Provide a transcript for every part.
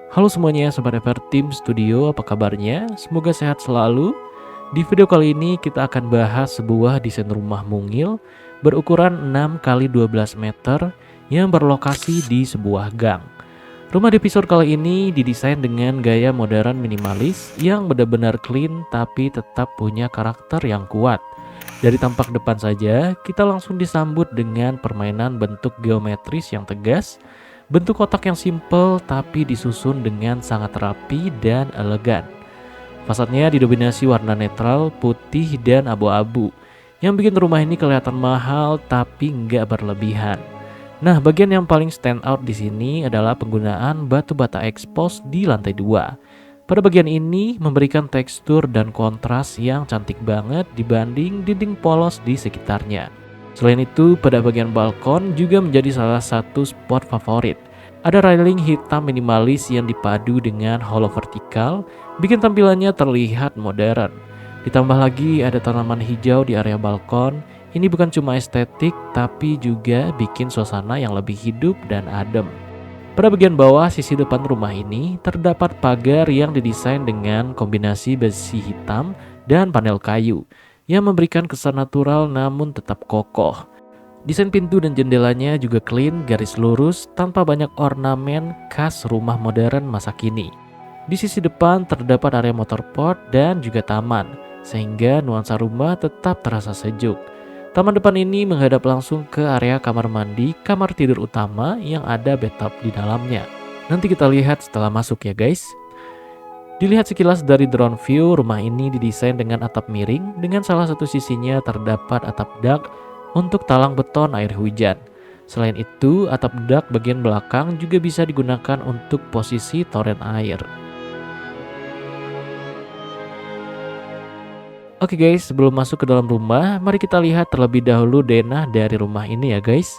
Halo semuanya, Sobat Ever Team Studio, apa kabarnya? Semoga sehat selalu. Di video kali ini kita akan bahas sebuah desain rumah mungil berukuran 6 kali 12 meter yang berlokasi di sebuah gang. Rumah di episode kali ini didesain dengan gaya modern minimalis yang benar-benar clean tapi tetap punya karakter yang kuat. Dari tampak depan saja, kita langsung disambut dengan permainan bentuk geometris yang tegas. Bentuk kotak yang simpel tapi disusun dengan sangat rapi dan elegan. Fasadnya didominasi warna netral, putih dan abu-abu, yang bikin rumah ini kelihatan mahal tapi nggak berlebihan. Nah, bagian yang paling stand out di sini adalah penggunaan batu bata expose di lantai 2. Pada bagian ini memberikan tekstur dan kontras yang cantik banget dibanding dinding polos di sekitarnya. Selain itu, pada bagian balkon juga menjadi salah satu spot favorit. Ada railing hitam minimalis yang dipadu dengan hollow vertikal, bikin tampilannya terlihat modern. Ditambah lagi ada tanaman hijau di area balkon. Ini bukan cuma estetik, tapi juga bikin suasana yang lebih hidup dan adem. Pada bagian bawah sisi depan rumah ini terdapat pagar yang didesain dengan kombinasi besi hitam dan panel kayu yang memberikan kesan natural namun tetap kokoh. Desain pintu dan jendelanya juga clean, garis lurus, tanpa banyak ornamen khas rumah modern masa kini. Di sisi depan terdapat area motorport dan juga taman, sehingga nuansa rumah tetap terasa sejuk. Taman depan ini menghadap langsung ke area kamar mandi, kamar tidur utama yang ada bathtub di dalamnya. Nanti kita lihat setelah masuk ya guys. Dilihat sekilas dari drone view, rumah ini didesain dengan atap miring, dengan salah satu sisinya terdapat atap dak untuk talang beton air hujan. Selain itu, atap dak bagian belakang juga bisa digunakan untuk posisi toren air. Oke guys, sebelum masuk ke dalam rumah, mari kita lihat terlebih dahulu denah dari rumah ini ya guys.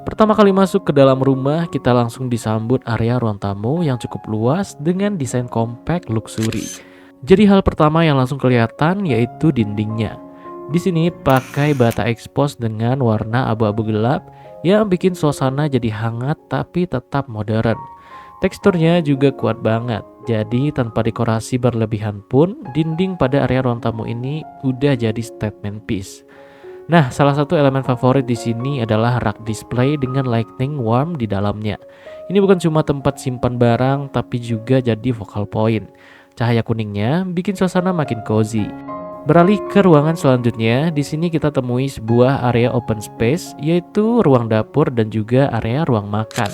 Pertama kali masuk ke dalam rumah, kita langsung disambut area ruang tamu yang cukup luas dengan desain compact luxury. Jadi hal pertama yang langsung kelihatan yaitu dindingnya. Di sini pakai bata expose dengan warna abu-abu gelap yang bikin suasana jadi hangat tapi tetap modern. Teksturnya juga kuat banget. Jadi tanpa dekorasi berlebihan pun, dinding pada area ruang tamu ini udah jadi statement piece. Nah, salah satu elemen favorit di sini adalah rak display dengan lighting warm di dalamnya. Ini bukan cuma tempat simpan barang, tapi juga jadi focal point. Cahaya kuningnya bikin suasana makin cozy. Beralih ke ruangan selanjutnya, di sini kita temui sebuah area open space, yaitu ruang dapur dan juga area ruang makan.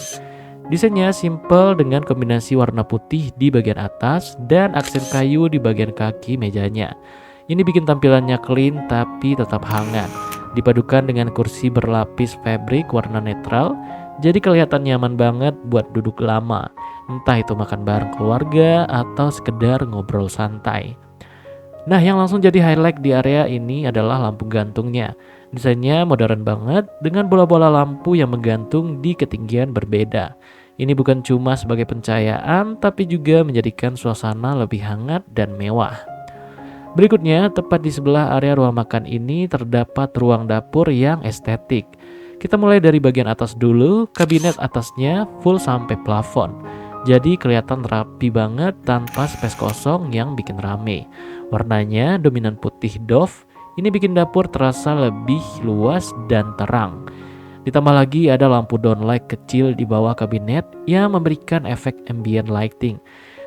Desainnya simple dengan kombinasi warna putih di bagian atas dan aksen kayu di bagian kaki mejanya. Ini bikin tampilannya clean tapi tetap hangat. Dipadukan dengan kursi berlapis fabric warna netral, jadi kelihatan nyaman banget buat duduk lama. Entah itu makan bareng keluarga atau sekedar ngobrol santai. Nah, yang langsung jadi highlight di area ini adalah lampu gantungnya. Desainnya modern banget dengan bola-bola lampu yang menggantung di ketinggian berbeda. Ini bukan cuma sebagai pencahayaan, tapi juga menjadikan suasana lebih hangat dan mewah. Berikutnya, tepat di sebelah area ruang makan ini terdapat ruang dapur yang estetik. Kita mulai dari bagian atas dulu, kabinet atasnya full sampai plafon. Jadi kelihatan rapi banget tanpa space kosong yang bikin rame. Warnanya dominan putih doff, ini bikin dapur terasa lebih luas dan terang. Ditambah lagi ada lampu downlight kecil di bawah kabinet yang memberikan efek ambient lighting.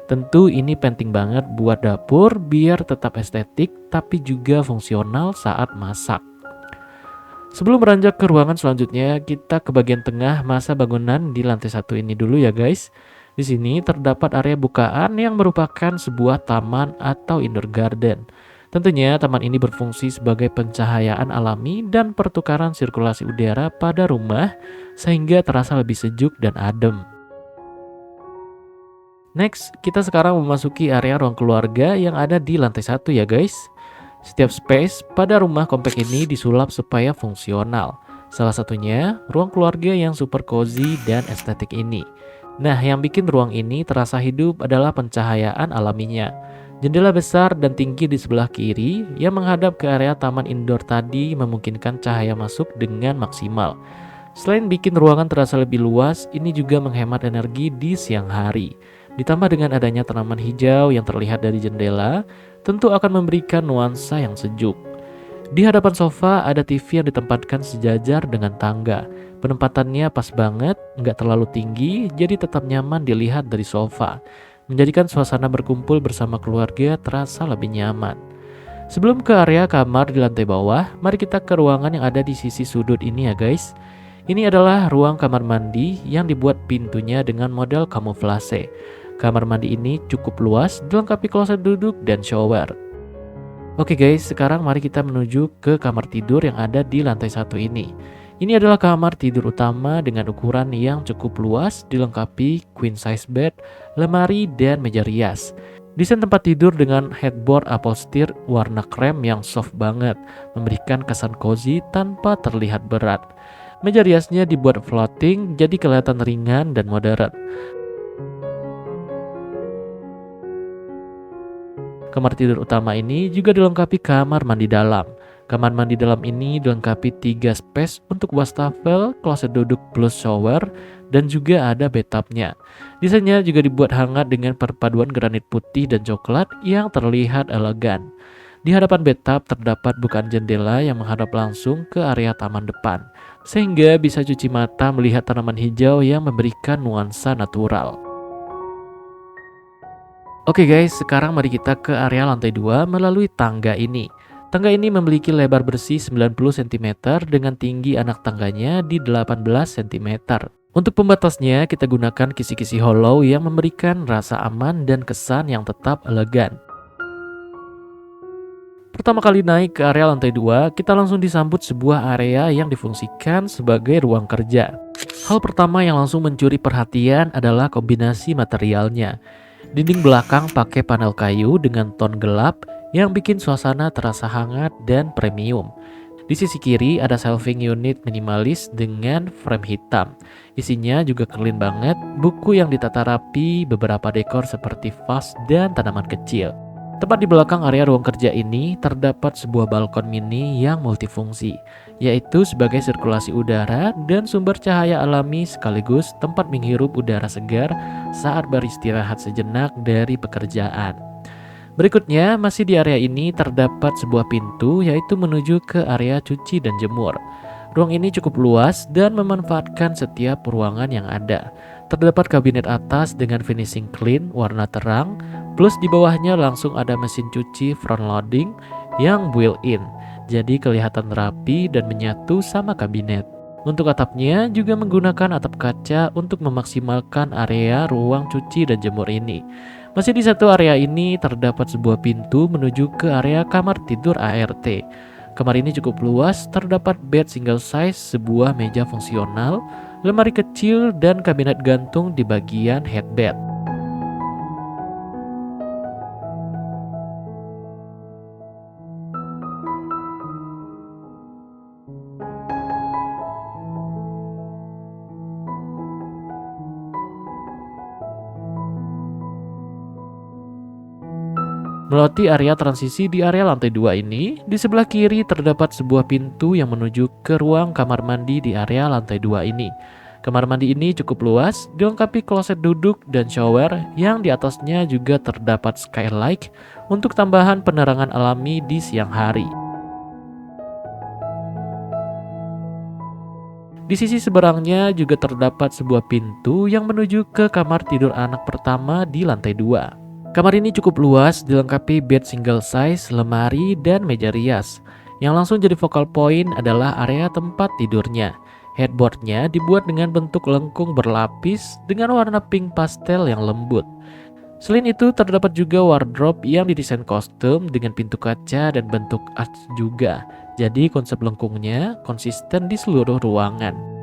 Tentu ini penting banget buat dapur biar tetap estetik tapi juga fungsional saat masak. Sebelum beranjak ke ruangan selanjutnya, kita ke bagian tengah masa bangunan di lantai 1 ini dulu ya guys. Di sini terdapat area bukaan yang merupakan sebuah taman atau indoor garden. Tentunya taman ini berfungsi sebagai pencahayaan alami dan pertukaran sirkulasi udara pada rumah sehingga terasa lebih sejuk dan adem. Next, kita sekarang memasuki area ruang keluarga yang ada di lantai 1 ya guys. Setiap space pada rumah kompak ini disulap supaya fungsional. Salah satunya ruang keluarga yang super cozy dan estetik ini. Nah, yang bikin ruang ini terasa hidup adalah pencahayaan alaminya. Jendela besar dan tinggi di sebelah kiri yang menghadap ke area taman indoor tadi memungkinkan cahaya masuk dengan maksimal. Selain bikin ruangan terasa lebih luas, ini juga menghemat energi di siang hari. Ditambah dengan adanya tanaman hijau yang terlihat dari jendela, tentu akan memberikan nuansa yang sejuk. Di hadapan sofa ada TV yang ditempatkan sejajar dengan tangga. Penempatannya pas banget, nggak terlalu tinggi, jadi tetap nyaman dilihat dari sofa. Menjadikan suasana berkumpul bersama keluarga terasa lebih nyaman. Sebelum ke area kamar di lantai bawah, mari kita ke ruangan yang ada di sisi sudut ini ya guys. Ini adalah ruang kamar mandi yang dibuat pintunya dengan model kamuflase. Kamar mandi ini cukup luas, dilengkapi kloset duduk dan shower. Oke guys, sekarang mari kita menuju ke kamar tidur yang ada di lantai satu ini. Ini adalah kamar tidur utama dengan ukuran yang cukup luas, dilengkapi queen size bed, lemari, dan meja rias. Desain tempat tidur dengan headboard upholstery warna krem yang soft banget, memberikan kesan cozy tanpa terlihat berat. Meja riasnya dibuat floating, jadi kelihatan ringan dan modern. Kamar tidur utama ini juga dilengkapi kamar mandi dalam. Kamar mandi dalam ini dilengkapi 3 space untuk wastafel, kloset duduk plus shower, dan juga ada bathtubnya. Desainnya juga dibuat hangat dengan perpaduan granit putih dan coklat yang terlihat elegan. Di hadapan bathtub terdapat bukaan jendela yang menghadap langsung ke area taman depan, sehingga bisa cuci mata melihat tanaman hijau yang memberikan nuansa natural. Oke guys, sekarang mari kita ke area lantai 2 melalui tangga ini. Tangga ini memiliki lebar bersih 90 cm dengan tinggi anak tangganya di 18 cm. Untuk pembatasnya kita gunakan kisi-kisi hollow yang memberikan rasa aman dan kesan yang tetap elegan. Pertama kali naik ke area lantai 2, kita langsung disambut sebuah area yang difungsikan sebagai ruang kerja. Hal pertama yang langsung mencuri perhatian adalah kombinasi materialnya. Dinding belakang pakai panel kayu dengan ton gelap yang bikin suasana terasa hangat dan premium. Di sisi kiri ada shelving unit minimalis dengan frame hitam. Isinya juga clean banget, buku yang ditata rapi, beberapa dekor seperti vas dan tanaman kecil. Tepat di belakang area ruang kerja ini terdapat sebuah balkon mini yang multifungsi, yaitu sebagai sirkulasi udara dan sumber cahaya alami sekaligus tempat menghirup udara segar saat beristirahat sejenak dari pekerjaan. Berikutnya, masih di area ini terdapat sebuah pintu yaitu menuju ke area cuci dan jemur. Ruang ini cukup luas dan memanfaatkan setiap ruangan yang ada. Terdapat kabinet atas dengan finishing clean warna terang, plus di bawahnya langsung ada mesin cuci front loading yang built-in. Jadi kelihatan rapi dan menyatu sama kabinet. Untuk atapnya juga menggunakan atap kaca untuk memaksimalkan area ruang cuci dan jemur ini. Masih di satu area ini terdapat sebuah pintu menuju ke area kamar tidur ART. Kamar ini cukup luas, terdapat bed single size, sebuah meja fungsional, lemari kecil, dan kabinet gantung di bagian headbed. Melewati area transisi di area lantai 2 ini, di sebelah kiri terdapat sebuah pintu yang menuju ke ruang kamar mandi di area lantai 2 ini. Kamar mandi ini cukup luas, dilengkapi kloset duduk dan shower yang di atasnya juga terdapat skylight untuk tambahan penerangan alami di siang hari. Di sisi seberangnya juga terdapat sebuah pintu yang menuju ke kamar tidur anak pertama di lantai 2. Kamar ini cukup luas, dilengkapi bed single size, lemari, dan meja rias. Yang langsung jadi focal point adalah area tempat tidurnya. Headboardnya dibuat dengan bentuk lengkung berlapis dengan warna pink pastel yang lembut. Selain itu terdapat juga wardrobe yang didesain kostum dengan pintu kaca dan bentuk arch juga. Jadi konsep lengkungnya konsisten di seluruh ruangan.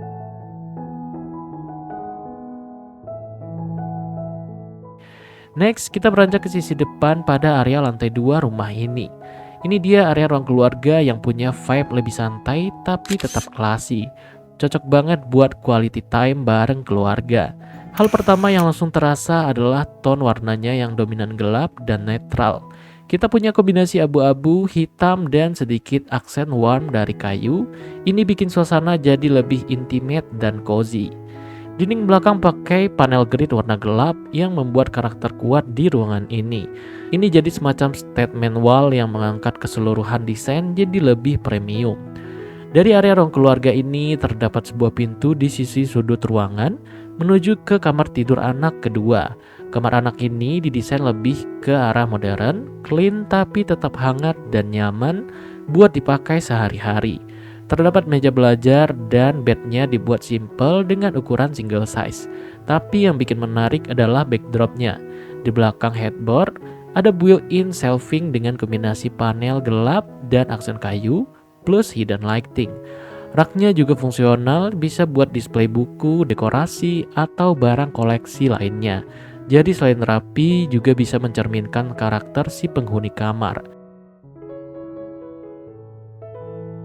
Next, kita beranjak ke sisi depan pada area lantai 2 rumah ini. Ini dia area ruang keluarga yang punya vibe lebih santai tapi tetap classy. Cocok banget buat quality time bareng keluarga. Hal pertama yang langsung terasa adalah tone warnanya yang dominan gelap dan netral. Kita punya kombinasi abu-abu, hitam, dan sedikit aksen warm dari kayu. Ini bikin suasana jadi lebih intimate dan cozy. Dinding belakang pakai panel grid warna gelap yang membuat karakter kuat di ruangan ini. Ini jadi semacam statement wall yang mengangkat keseluruhan desain jadi lebih premium. Dari area ruang keluarga ini terdapat sebuah pintu di sisi sudut ruangan menuju ke kamar tidur anak kedua. Kamar anak ini didesain lebih ke arah modern, clean tapi tetap hangat dan nyaman buat dipakai sehari-hari. Terdapat meja belajar dan bednya dibuat simple dengan ukuran single size. Tapi yang bikin menarik adalah backdropnya. Di belakang headboard ada built-in shelving dengan kombinasi panel gelap dan aksen kayu plus hidden lighting. Raknya juga fungsional, bisa buat display buku, dekorasi, atau barang koleksi lainnya. Jadi selain rapi juga bisa mencerminkan karakter si penghuni kamar.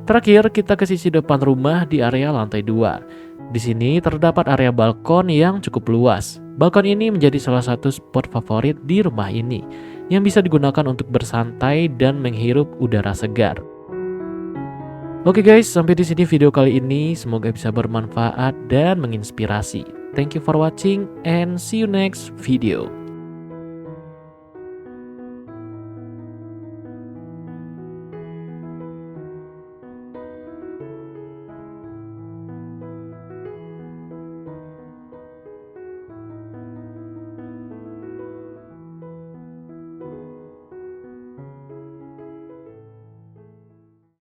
Terakhir, kita ke sisi depan rumah di area lantai 2. Di sini terdapat area balkon yang cukup luas. Balkon ini menjadi salah satu spot favorit di rumah ini, yang bisa digunakan untuk bersantai dan menghirup udara segar. Oke guys, sampai di sini video kali ini. Semoga bisa bermanfaat dan menginspirasi. Thank you for watching and see you next video.